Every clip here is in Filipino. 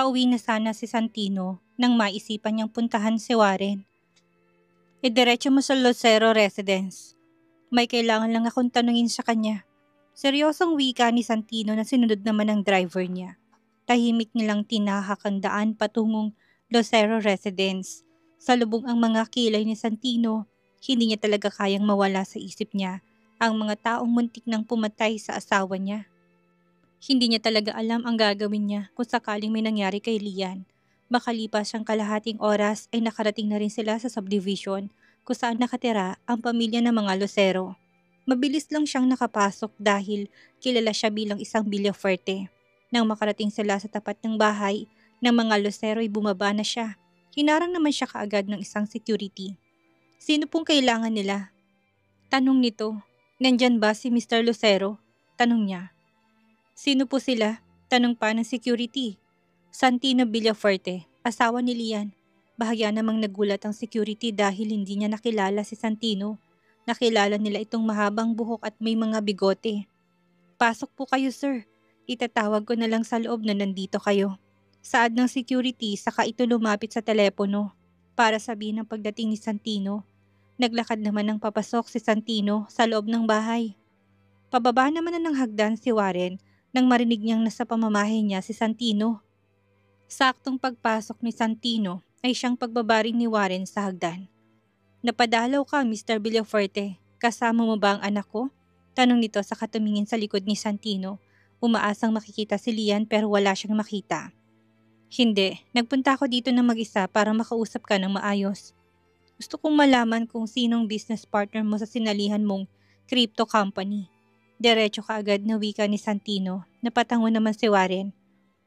Pauwi na sana si Santino nang maisipan niyang puntahan si Warren. Diretso mo sa Lucero Residence. May kailangan lang akong tanungin sa kanya. Seryosong wika ni Santino na sinunod naman ng driver niya. Tahimik nilang tinahak ang daan patungong Lucero Residence. Sa lubong ang mga kilay ni Santino, hindi niya talaga kayang mawala sa isip niya ang mga taong muntik nang pumatay sa asawa niya. Hindi niya talaga alam ang gagawin niya kung sakaling may nangyari kay Lian. Makalipas ang kalahating oras ay nakarating na rin sila sa subdivision kung saan nakatira ang pamilya ng mga Lucero. Mabilis lang siyang nakapasok dahil kilala siya bilang isang Villafuerte. Nang makarating sila sa tapat ng bahay ng mga Lucero ay bumaba na siya. Hinarang naman siya kaagad ng isang security. Sino pong kailangan nila? Tanong nito. Nandyan ba si Mr. Lucero? Tanong niya. Sino po sila? Tanong pa ng security. Santino Villafuerte, asawa ni Lian. Bahagya namang nagulat ang security dahil hindi niya nakilala si Santino. Nakilala nila itong mahabang buhok at may mga bigote. Pasok po kayo, sir. Itatawag ko na lang sa loob na nandito kayo. Saad ng security saka ito lumapit sa telepono para sabihin ang pagdating ni Santino. Naglakad naman ng papasok si Santino sa loob ng bahay. Pababa naman na ng hagdan si Warren nang marinig niyang nasa pamamahay niya si Santino. Saktong pagpasok ni Santino ay siyang pagbabaring ni Warren sa hagdan. Napadalaw ka, Mr. Villafuerte. Kasama mo ba ang anak ko? Tanong nito sa katumingin sa likod ni Santino. Umaasang makikita si Lian pero wala siyang makita. Hindi, nagpunta ako dito na mag-isa para makausap ka ng maayos. Gusto kong malaman kung sinong business partner mo sa sinalihan mong crypto company. Diretso ka agad na wika ni Santino. Napatango naman si Warren.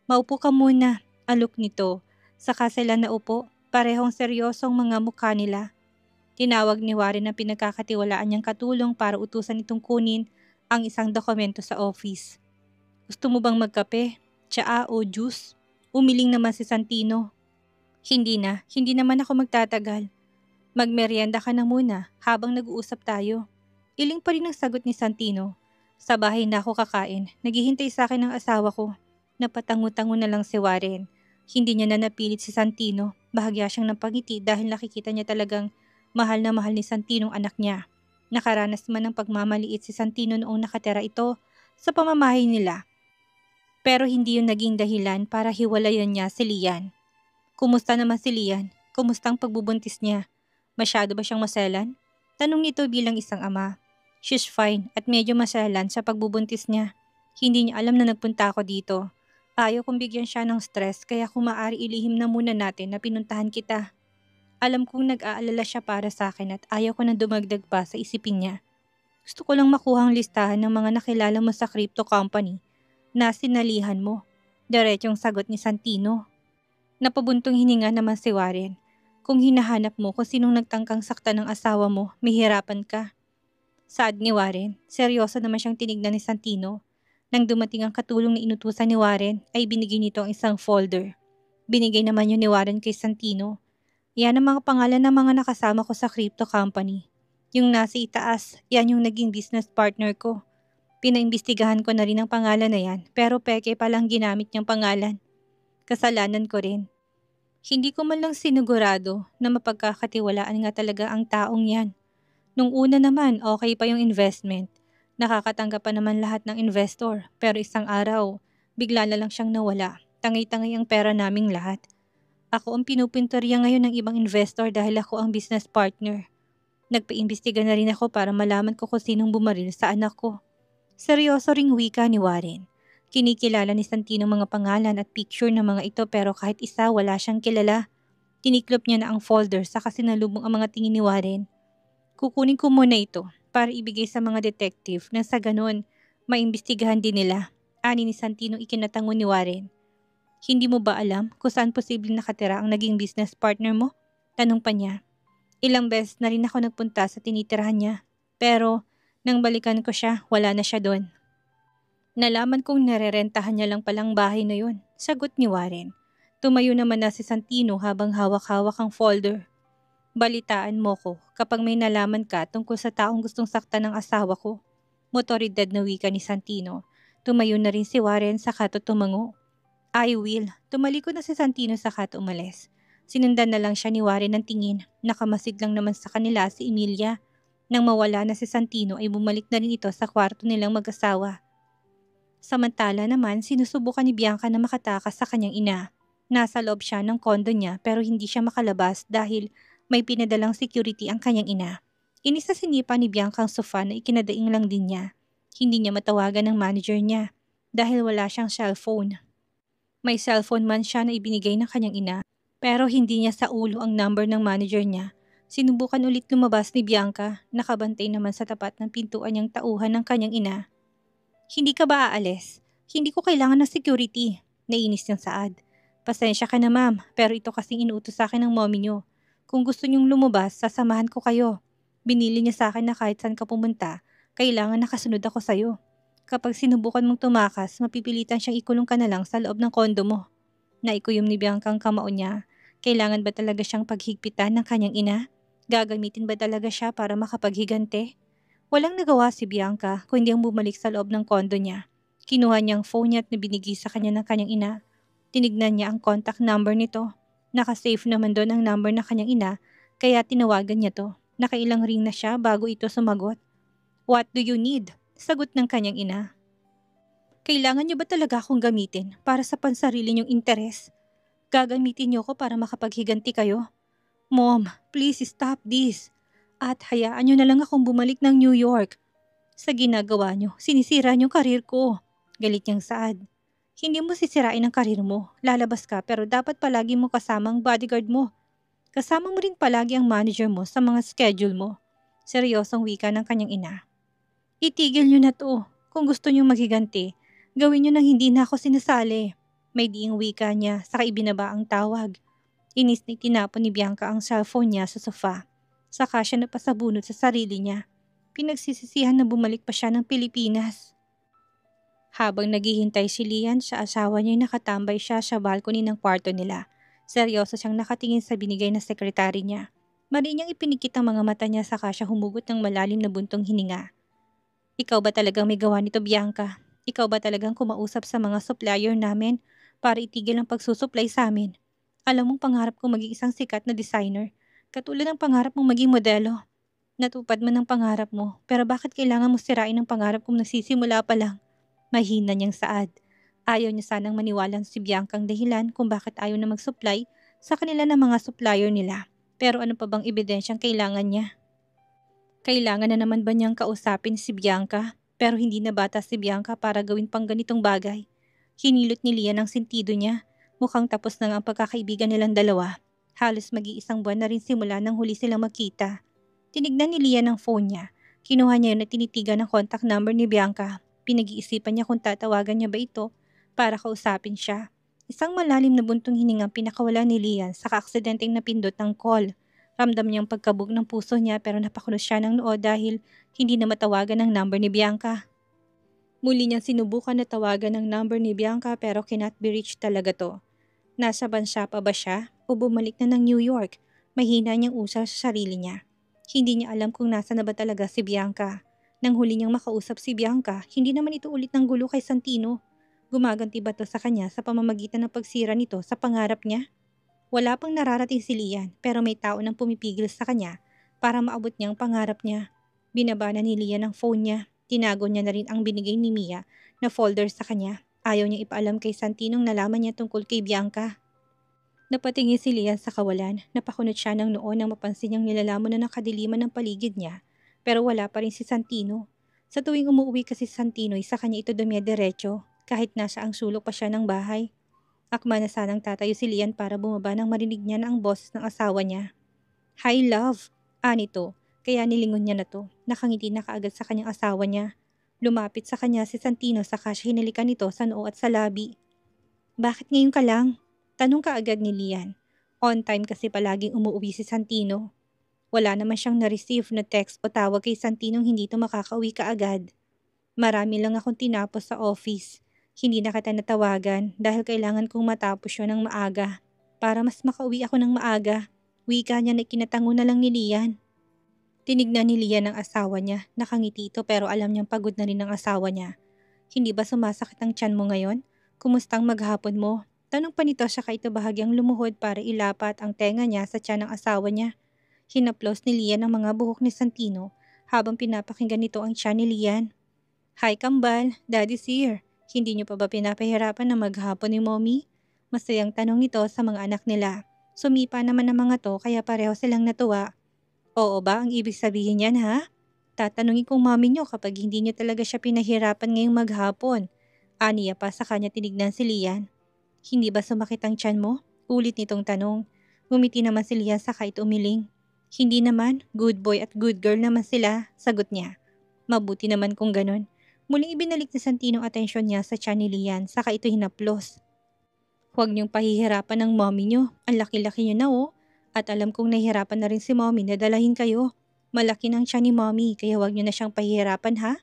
Maupo ka muna, alok nito. Saka sila naupo, parehong seryosong mga mukha nila. Tinawag ni Warren ang pinagkakatiwalaan niyang katulong para utusan itong kunin ang isang dokumento sa office. Gusto mo bang magkape, tsaa o juice? Umiling naman si Santino. Hindi naman ako magtatagal. Magmeryenda ka na muna habang nag-uusap tayo. Iling pa rin ang sagot ni Santino. Sa bahay na ako kakain, naghihintay sa akin ang asawa ko. Napatango-tango na lang si Warren. Hindi niya na napilit si Santino. Bahagya siyang napangiti dahil nakikita niya talagang mahal na mahal ni Santino ang anak niya. Nakaranas man ng pagmamaliit si Santino noong nakatira ito sa pamamahay nila. Pero hindi yun naging dahilan para hiwalayan niya si Lian. Kumusta naman si Lian? Kumusta ang pagbubuntis niya? Masyado ba siyang maselan? Tanong nito bilang isang ama. She's fine at medyo maselan sa pagbubuntis niya. Hindi niya alam na nagpunta ako dito. Ayaw kong bigyan siya ng stress kaya kung maaari ilihim na muna natin na pinuntahan kita. Alam kong nag-aalala siya para sa akin at ayaw ko na dumagdag pa sa isipin niya. Gusto ko lang makuha ang listahan ng mga nakilala mo sa crypto company na sinalihan mo. Diretsong sagot ni Santino. Napabuntong hininga naman si Warren. Kung hinahanap mo kung sinong nagtangkang sakta ng asawa mo, mahihirapan ka. Saad ni Warren, seryoso naman siyang tinignan ni Santino. Nang dumating ang katulong na inutusan ni Warren, ay binigay nito ang isang folder. Binigay naman yun ni Warren kay Santino. Yan ang mga pangalan ng mga nakasama ko sa crypto company. Yung nasa itaas, yan yung naging business partner ko. Pinaimbestigahan ko na rin ang pangalan na yan, pero peke palang ginamit niyang pangalan. Kasalanan ko rin. Hindi ko man lang sinigurado na mapagkakatiwalaan nga talaga ang taong yan. Nung una naman, okay pa yung investment. Nakakatanggap pa naman lahat ng investor. Pero isang araw, bigla na lang siyang nawala. Tangay-tangay ang pera naming lahat. Ako ang pinupintorya ngayon ng ibang investor dahil ako ang business partner. Nagpaimbestiga na rin ako para malaman ko kung sinong bumaril sa anak ko. Seryoso ring wika ni Warren. Kinikilala ni Santino mga pangalan at picture ng mga ito pero kahit isa wala siyang kilala. Tiniklop niya na ang folder saka sinalubong ang mga tingin ni Warren. Kukunin ko muna ito para ibigay sa mga detective na sa ganun maimbestigahan din nila. Ani ni Santino ikinatango ni Warren. Hindi mo ba alam kung saan posibleng nakatira ang naging business partner mo? Tanong pa niya. Ilang beses na rin ako nagpunta sa tinitirahan niya. Pero nang balikan ko siya, wala na siya doon. Nalaman kong narerentahan niya lang palang bahay na yun. Sagot ni Warren. Tumayo naman na si Santino habang hawak-hawak ang folder. Balitaan mo ko kapag may nalaman ka tungkol sa taong gustong saktan ng asawa ko. Motoridad na wika ni Santino. Tumayo na rin si Warren saka tumango. I will. Tumalikod na si Santino saka at umalis. Sinundan na lang siya ni Warren ng tingin. Nakamasid lang naman sa kanila si Emilia. Nang mawala na si Santino ay bumalik na rin ito sa kwarto nilang mag-asawa. Samantala naman sinusubukan ni Bianca na makatakas sa kanyang ina. Nasa loob siya ng kondo niya pero hindi siya makalabas dahil may pinadalang security ang kanyang ina. Inis na sinipa ni Bianca ang sofa na ikinadaing lang din niya. Hindi niya matawagan ng manager niya dahil wala siyang cellphone. May cellphone man siya na ibinigay ng kanyang ina pero hindi niya sa ulo ang number ng manager niya. Sinubukan ulit lumabas ni Bianca, nakabantay naman sa tapat ng pintuan niyang tauhan ng kanyang ina. Hindi ka ba aalis? Hindi ko kailangan ng security. Nainis niyang Saad. Pasensya ka na ma'am, pero ito kasing inuutos sa akin ng mommy niyo. Kung gusto niyong lumabas, sasamahan ko kayo. Binili niya sa akin na kahit saan ka pumunta, kailangan nakasunod ako sa'yo. Kapag sinubukan mong tumakas, mapipilitan siyang ikulong ka na lang sa loob ng kondo mo. Naikuyom ni Bianca ang kamao niya. Kailangan ba talaga siyang paghigpitan ng kanyang ina? Gagamitin ba talaga siya para makapaghigante? Walang nagawa si Bianca kundi ang bumalik sa loob ng kondo niya. Kinuha niya ang phone niya at nabinigay sa kanya ng kanyang ina. Tinignan niya ang contact number nito. Nakasave naman doon ang number ng kanyang ina kaya tinawagan niya to. Nakailang ring na siya bago ito sumagot. What do you need? Sagot ng kanyang ina. Kailangan niyo ba talaga akong gamitin para sa pansarili niyong interes? Gagamitin niyo ko para makapaghiganti kayo? Mom, please stop this. At hayaan niyo na lang akong bumalik ng New York. Sa ginagawa niyo, sinisira niyo karir ko. Galit niyang Saad. Hindi mo sisirain ang karir mo. Lalabas ka pero dapat palagi mo kasama ang bodyguard mo. Kasama mo rin palagi ang manager mo sa mga schedule mo. Seryosong wika ng kanyang ina. Itigil niyo na to. Kung gusto niyo maghiganti, gawin niyo nang hindi na ako sinasali. May diing wika niya saka ibinaba ang tawag. Inis na itinapon ni Bianca ang cellphone niya sa sofa. Saka siya napasabunot sa sarili niya. Pinagsisisihan na bumalik pa siya ng Pilipinas. Habang naghihintay si Lian sa asawa niya, nakatambay siya sa balcony ng kwarto nila. Seryoso siyang nakatingin sa binigay na sekretary niya. Mali niyang ipinikit ang mga mata niya saka siya humugot ng malalim na buntong hininga. Ikaw ba talagang may gawa nito, Bianca? Ikaw ba talagang kumausap sa mga supplier namin para itigil ang pagsusupply sa amin? Alam mong pangarap kong maging isang sikat na designer, katulad ng pangarap mong maging modelo. Natupad mo ng pangarap mo, pero bakit kailangan mo sirain ang pangarap kong nagsisimula pa lang? Mahina niyang Saad. Ayaw niya sanang maniwalang si Bianca ang dahilan kung bakit ayaw na mag-supply sa kanila ng mga supplier nila. Pero ano pa bang ebidensyang kailangan niya? Kailangan na naman ba niyang kausapin si Bianca? Pero hindi na bata si Bianca para gawin pang ganitong bagay. Hinilot ni Lian ang sentido niya. Mukhang tapos na nga ang pagkakaibigan nilang dalawa. Halos mag-iisang buwan na rin simula nang huli silang magkita. Tinignan ni Lian ang phone niya. Kinuha niya yun at tinitigan ang contact number ni Bianca. Pinag-iisipan niya kung tatawagan niya ba ito para kausapin siya. Isang malalim na buntong hiningang pinakawala ni Lian sa kaaksidenteng napindot ng call. Ramdam niyang pagkabog ng puso niya pero napakulos siya ng noo dahil hindi na matawagan ang number ni Bianca. Muli niyang sinubukan na tawagan ang number ni Bianca pero cannot be reached talaga to. Nasa bansa pa ba siya o bumalik na ng New York? Mahina niyang usal sa sarili niya. Hindi niya alam kung nasa na ba talaga si Bianca. Nang huli niyang makausap si Bianca, hindi naman ito ulit ng gulo kay Santino. Gumaganti ba to sa kanya sa pamamagitan ng pagsira nito sa pangarap niya? Wala pang nararating si Lian pero may tao nang pumipigil sa kanya para maabot niya ang pangarap niya. Binaba na ni Lian ang phone niya. Tinago niya na rin ang binigay ni Mia na folder sa kanya. Ayaw niyang ipaalam kay Santinong nalaman niya tungkol kay Bianca. Napatingin si Lian sa kawalan. Napakunot siya ng noo nang mapansin niyang nilalamon na ng kadiliman ng paligid niya. Pero wala pa rin si Santino. Sa tuwing umuwi kasi si Santino, sa kanya ito dumidiretso kahit nasa ang sulok pa siya ng bahay. Akma na sanang tatayo si Lian para bumaba nang marinig niya na ang boses ng asawa niya. Hi love, anito, kaya nilingon niya na to. Nakangiti na kaagad sa kanyang asawa niya. Lumapit sa kanya si Santino saka siya hinalikan nito sa noo at sa labi. Bakit ngayon ka lang? Tanong kaagad ni Lian. On time kasi palaging umuwi si Santino. Wala naman siyang na-receive na text o tawag kay Santinong hindi ito makakauwi kaagad. Marami lang akong tinapos sa office. Hindi na kita natawagan dahil kailangan kong matapos yun ng maaga. Para mas makauwi ako ng maaga. Wika niya na ikinatango na lang ni Lian. Tinignan ni Lian ang asawa niya. Nakangiti ito pero alam niyang pagod na rin ang asawa niya. Hindi ba sumasakit ang tiyan mo ngayon? Kumusta ang maghapon mo? Tanong pa nito siya ito bahagyang lumuhod para ilapat ang tenga niya sa tiyan ng asawa niya. Hinaplos ni Lian ang mga buhok ni Santino habang pinapakinggan nito ang tiyan ni Lian. Hi Kambal, Daddy's here. Hindi niyo pa ba pinapahirapan na maghapon ni Mommy? Masayang tanong nito sa mga anak nila. Sumipa naman ang mga to kaya pareho silang natuwa. Oo ba ang ibig sabihin niyan ha? Tatanungin kong mami niyo kapag hindi niyo talaga siya pinahirapan ngayong maghapon. Aniya pa sa kanya tinignan si Lian. Hindi ba sumakit ang tiyan mo? Ulit nitong tanong. Ngumiti naman si Lian sa kahit umiling. Hindi naman, good boy at good girl naman sila, sagot niya. Mabuti naman kung ganon. Muling ibinalik ni Santino ang atensyon niya sa tiyan ni Lian saka ito hinaplos. Huwag niyong pahihirapan ng mommy niyo, ang laki-laki niyo na oh. At alam kong nahihirapan na rin si mommy na dalahin kayo. Malaki ng tiyan ni mommy kaya huwag niyo na siyang pahihirapan ha?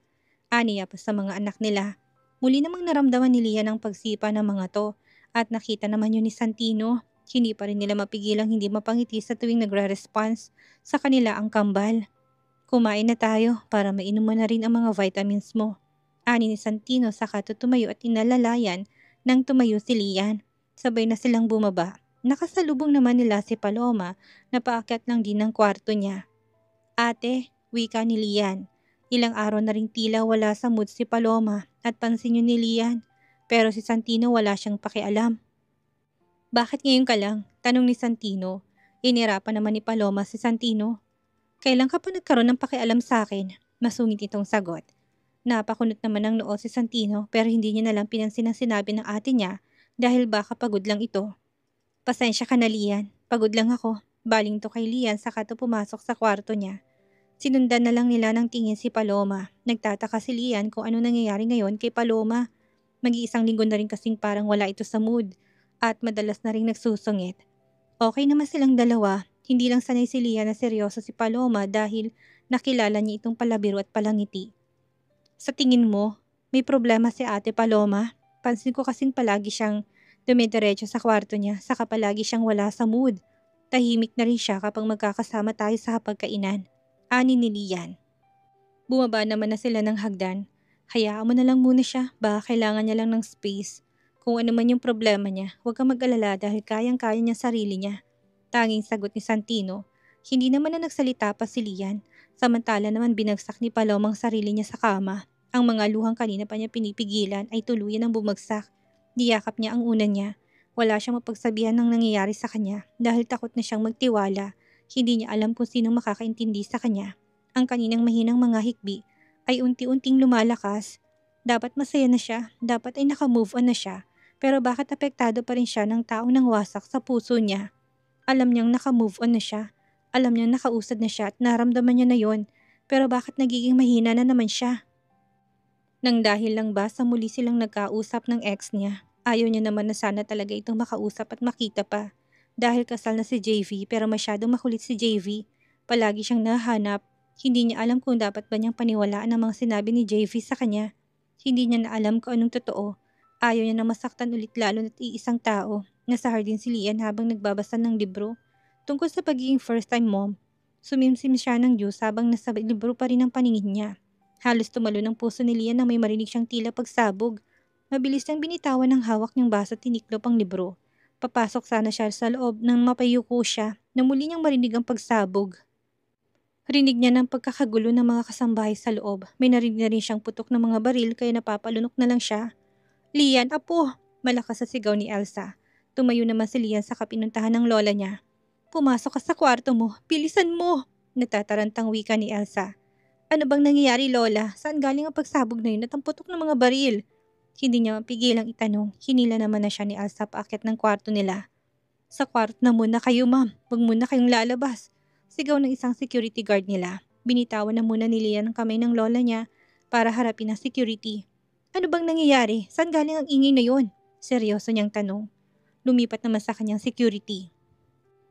Aniya pa sa mga anak nila. Muli namang naramdaman ni Lian ang pagsipa ng mga to at nakita naman yun ni Santino. Hindi pa rin nila mapigilang hindi mapangiti sa tuwing nagre-response sa kanila ang kambal. Kumain na tayo para mainom mo na rin ang mga vitamins mo. Ani ni Santino saka tumayo at inalalayan nang tumayo si Lian. Sabay na silang bumaba. Nakasalubong naman nila si Paloma na paakyat lang din ng kwarto niya. Ate, wika ni Lian. Ilang araw na ring tila wala sa mood si Paloma at pansin yun ni Lian. Pero si Santino wala siyang pakialam. Bakit ngayon ka lang? Tanong ni Santino. Inirapan naman ni Paloma si Santino. Kailan ka pa nagkaroon ng pakialam sa akin? Masungit itong sagot. Napakunot naman ang noo si Santino pero hindi niya nalang pinansin ang sinabi ng ate niya dahil baka pagod lang ito. Pasensya ka na Lian, pagod lang ako. Baling to kay Lian saka to pumasok sa kwarto niya. Sinundan na lang nila ng tingin si Paloma. Nagtataka si Lian kung ano nangyayari ngayon kay Paloma. Mag-iisang linggo na rin kasing parang wala ito sa mood at madalas na rin nagsusungit. Okay naman silang dalawa, hindi lang sanay si Lian na seryoso si Paloma dahil nakilala niya itong palabiro at palangiti. Sa tingin mo, may problema si Ate Paloma? Pansin ko kasing palagi siyang dumidiretso sa kwarto niya saka palagi siyang wala sa mood. Tahimik na rin siya kapag magkakasama tayo sa hapagkainan. Ani ni Lian. Bumaba naman na sila ng hagdan. Hayaan mo na lang muna siya, baka kailangan niya lang ng space. Kung ano man yung problema niya, huwag kang mag-alala dahil kayang-kaya niya sarili niya. Tanging sagot ni Santino. Hindi naman na nagsalita pa si Lian. Samantala naman binagsak ni Paloma ang sarili niya sa kama. Ang mga luhang kanina pa niya pinipigilan ay tuluyan ng bumagsak. Niyakap niya ang una niya. Wala siyang mapagsabihan ng nangyayari sa kanya dahil takot na siyang magtiwala. Hindi niya alam kung sinong makakaintindi sa kanya. Ang kaninang mahinang mga hikbi ay unti-unting lumalakas. Dapat masaya na siya, dapat ay naka-move on na siya. Pero bakit apektado pa rin siya ng taong nangwasak sa puso niya? Alam niyang naka-move on na siya. Alam niyang nakausad na siya at naramdaman niya na yon. Pero bakit nagiging mahina na naman siya? Nang dahil lang ba sa muli silang nagkausap ng ex niya, ayaw niya naman na sana talaga itong makausap at makita pa. Dahil kasal na si JV pero masyadong makulit si JV. Palagi siyang nahanap. Hindi niya alam kung dapat ba niyang paniwalaan ang mga sinabi ni JV sa kanya. Hindi niya na alam kung anong totoo. Ayaw niya na masaktan ulit lalo na't iisang tao. Nasa hardin si Lian habang nagbabasa ng libro tungkol sa pagiging first time mom. Sumimsim siya ng Diyos habang nasa libro pa rin ang paningin niya. Halos tumalo ng puso ni Lian na may marinig siyang tila pagsabog. Mabilis niyang binitawan ng hawak niyang baso at tiniklop ang libro. Papasok sana siya sa loob nang mapayuko siya na muli niyang marinig ang pagsabog. Rinig niya ng pagkakagulo ng mga kasambahay sa loob. May narinig na rin siyang putok ng mga baril kaya napapalunok na lang siya. Lian, apo! Malakas sa sigaw ni Elsa. Tumayo naman si Lian sa kapinuntahan ng lola niya. Pumasok ka sa kwarto mo. Bilisan mo! Natatarantang wika ni Elsa. Ano bang nangyayari, Lola? Saan galing ang pagsabog na yun at ang putok ng mga baril? Hindi niya mapigilang itanong. Hinila naman na siya ni Elsa paakyat ng kwarto nila. Sa kwarto na muna kayo, ma'am. Huwag muna kayong lalabas. Sigaw ng isang security guard nila. Binitawan na muna ni Lian ang kamay ng lola niya para harapin ang security. Ano bang nangyayari? Saan galing ang ingay na yon? Seryoso niyang tanong. Lumipat naman sa kanyang security.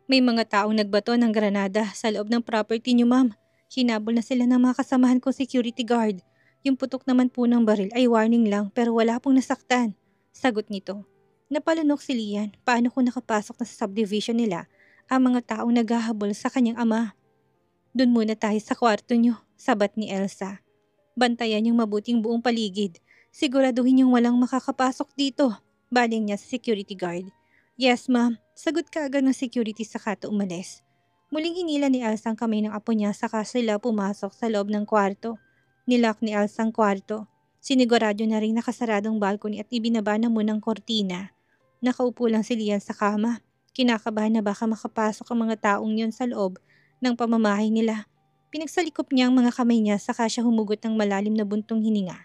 May mga taong nagbato ng granada sa loob ng property niyo, ma'am. Hinabol na sila ng mga kasamahan kong security guard. Yung putok naman po ng baril ay warning lang pero wala pong nasaktan. Sagot nito. Napalunok si Lian. Paano kung nakapasok na sa subdivision nila ang mga taong naghahabol sa kanyang ama? Doon muna tayo sa kwarto niyo, sabat ni Elsa. Bantayan yung mabuting buong paligid. Siguraduhin yung walang makakapasok dito. Baling niya sa security guard. Yes ma'am, sagot kaagad ng security saka ito umalis. Muling hinila ni Elsa ang kamay ng apo niya saka sila pumasok sa loob ng kwarto. Nilock ni Elsa ang kwarto. Sinigurado na rin nakasaradong balcony at ibinaba na munang kortina. Nakaupo lang si Lian sa kama. Kinakabahan na baka makapasok ang mga taong yon sa loob ng pamamahay nila. Pinagsalikop niya ang mga kamay niya saka siya humugot ng malalim na buntong hininga.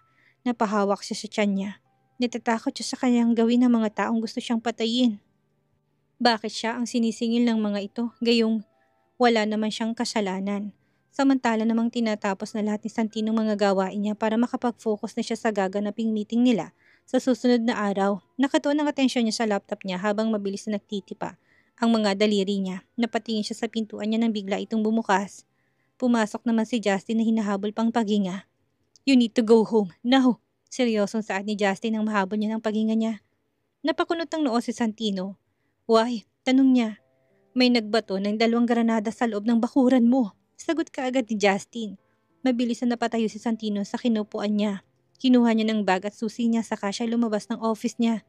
Napahawak siya sa tiyan niya. Natatakot siya sa kanyang gawin ng mga taong gusto siyang patayin. Bakit siya ang sinisingil ng mga ito, gayong wala naman siyang kasalanan? Samantala namang tinatapos na lahat ni Santino mga gawain niya para makapag-focus na siya sa gaganaping meeting nila sa susunod na araw. Nakatuon ang atensyon niya sa laptop niya habang mabilis na nagtitipa ang mga daliri niya. Napatingin siya sa pintuan niya nang bigla itong bumukas. Pumasok naman si Justin na hinahabol pang paghinga. You need to go home, now! Seryosong saad ni Justin nang mahabol niya ng paghinga niya. Napakunot ang noo si Santino. Why? Tanong niya. May nagbato ng 2 granada sa loob ng bakuran mo. Sagot kaagad ni Justin. Mabilis na napatayo si Santino sa kinupuan niya. Kinuha niya ng bag at susi niya saka siya lumabas ng office niya.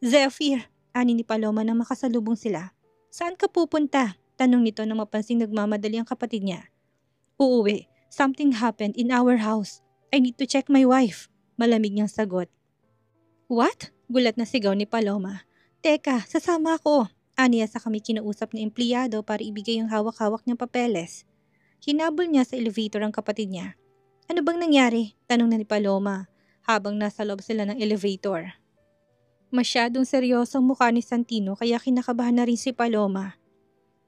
Zephyr, ani ni Paloma nang makasalubong sila. Saan ka pupunta? Tanong nito nang mapansing nagmamadali ang kapatid niya. Uuwi. Something happened in our house. I need to check my wife. Malamig niyang sagot. What? Gulat na sigaw ni Paloma. Teka, sasama ako. Aniya sa kami kinausap na empleyado para ibigay ang hawak-hawak niyang papeles. Hinabol niya sa elevator ang kapatid niya. Ano bang nangyari? Tanong na ni Paloma habang nasa loob sila ng elevator. Masyadong seryoso ang mukha ni Santino kaya kinakabahan na rin si Paloma.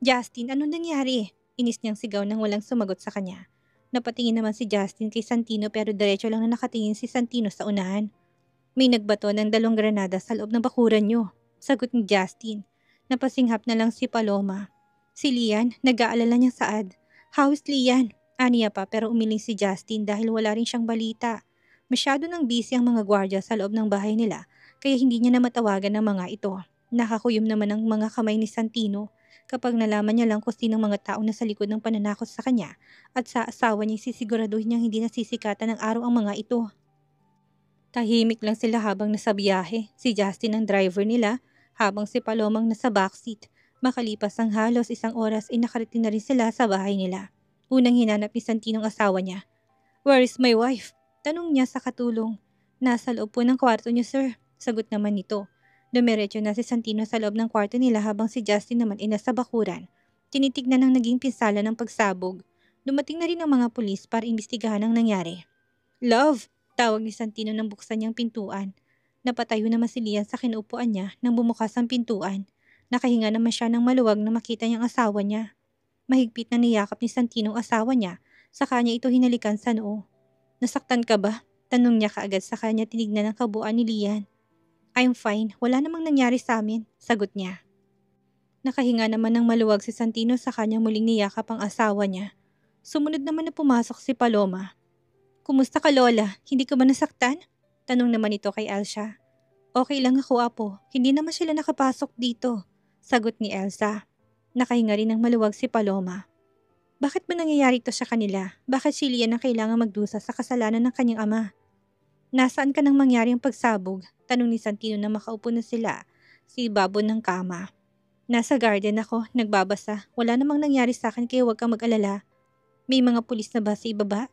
Justin, anong nangyari? Inis niyang sigaw nang walang sumagot sa kanya. Napatingin naman si Justin kay Santino pero diretso lang na nakatingin si Santino sa unahan. May nagbato ng 2 granada sa loob ng bakuran niyo. Sagot ni Justin. Napasinghap na lang si Paloma. Si Lian, nag-aalala niyang saad. How's Lian? Aniya pa pero umiling si Justin dahil wala rin siyang balita. Masyado nang busy ang mga gwardya sa loob ng bahay nila kaya hindi niya na matawagan ang mga ito. Nakakuyom naman ang mga kamay ni Santino kapag nalaman niya lang kung sinong mga taong nasa likod ng pananakot sa kanya at sa asawa niya sisiguraduhin niyang hindi nasisikatan ng araw ang mga ito. Tahimik lang sila habang nasa biyahe. Si Justin ang driver nila habang si Palomang nasa backseat. Makalipas ang halos 1 oras ay nakarating na rin sila sa bahay nila. Unang hinanap ni Santino ang asawa niya. Where is my wife? Tanong niya sa katulong. Nasa loob po ng kwarto niyo, sir. Sagot naman nito. Dumiretso na si Santino sa loob ng kwarto nila habang si Justin naman ay nasa bakuran. Tinitignan ang naging pinsala ng pagsabog. Dumating na rin ang mga pulis para imbestigahan ang nangyari. Love! Tawag ni Santino nang buksan niyang pintuan. Napatayo naman si Lian sa kinuupuan niya nang bumukas ang pintuan. Nakahinga naman siya ng maluwag na makita niyang asawa niya. Mahigpit na niyakap ni Santino ang asawa niya, saka niya ito hinalikan sa noo. Nasaktan ka ba? Tanong niya kaagad sa kanya tinignan ang kabuuan ni Lian. I'm fine, wala namang nangyari sa amin, sagot niya. Nakahinga naman ng maluwag si Santino sa kanyang muling niyakap ang asawa niya. Sumunod naman na pumasok si Paloma. Kumusta ka, Lola? Hindi ka ba nasaktan? Tanong naman ito kay Elsa. Okay lang ako, Apo. Hindi naman sila nakapasok dito. Sagot ni Elsa. Nakahinga rin ng maluwag si Paloma. Bakit ba nangyayari ito sa kanila? Bakit si Lian ang kailangang magdusa sa kasalanan ng kanyang ama? Nasaan ka nang mangyari ang pagsabog? Tanong ni Santino na makaupo na sila. Si Babon ng kama. Nasa garden ako, nagbabasa. Wala namang nangyari sa akin kaya huwag kang mag-alala. May mga pulis na ba sa ibaba?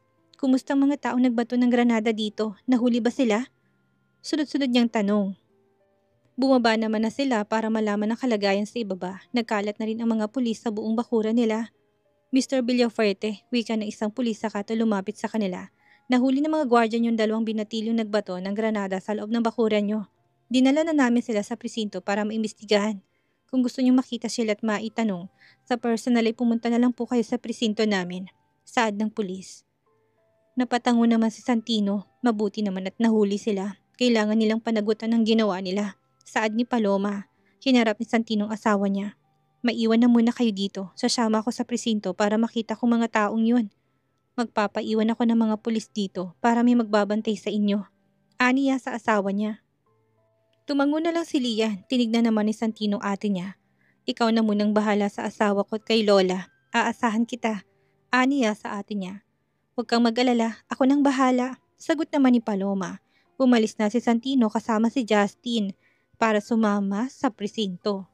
Kumusta ang mga taong nagbato ng granada dito? Nahuli ba sila? Sunod-sunod niyang tanong. Bumaba naman na sila para malaman ang kalagayan sa ibaba. Nagkalat na rin ang mga pulis sa buong bakuran nila. Mr. Villafuerte, wika ng isang pulis saka lumapit sa kanila. Nahuli ng mga gwardiya yung 2 binatilyong nagbato ng granada sa loob ng bakuran nyo. Dinala na namin sila sa presinto para maimbestigahan. Kung gusto nyo makita sila at maitanong, sa personal ay pumunta na lang po kayo sa presinto namin. Saad ng pulis. Napatango naman si Santino, mabuti naman at nahuli sila. Kailangan nilang panagutan ang ginawa nila. Saad ni Paloma, hinarap ni Santino ang asawa niya. Maiwan na muna kayo dito, sasama ako sa presinto para makita kung mga taong yun. Magpapaiwan ako ng mga pulis dito para may magbabantay sa inyo. Aniya sa asawa niya. Tumango na lang si Lian, tinignan naman ni Santino ate niya. Ikaw na munang bahala sa asawa ko at kay Lola. Aasahan kita. Aniya sa ate niya. Huwag kang mag-alala, ako nang bahala. Sagot naman ni Paloma. Umalis na si Santino kasama si Justin. para sumama sa presinto.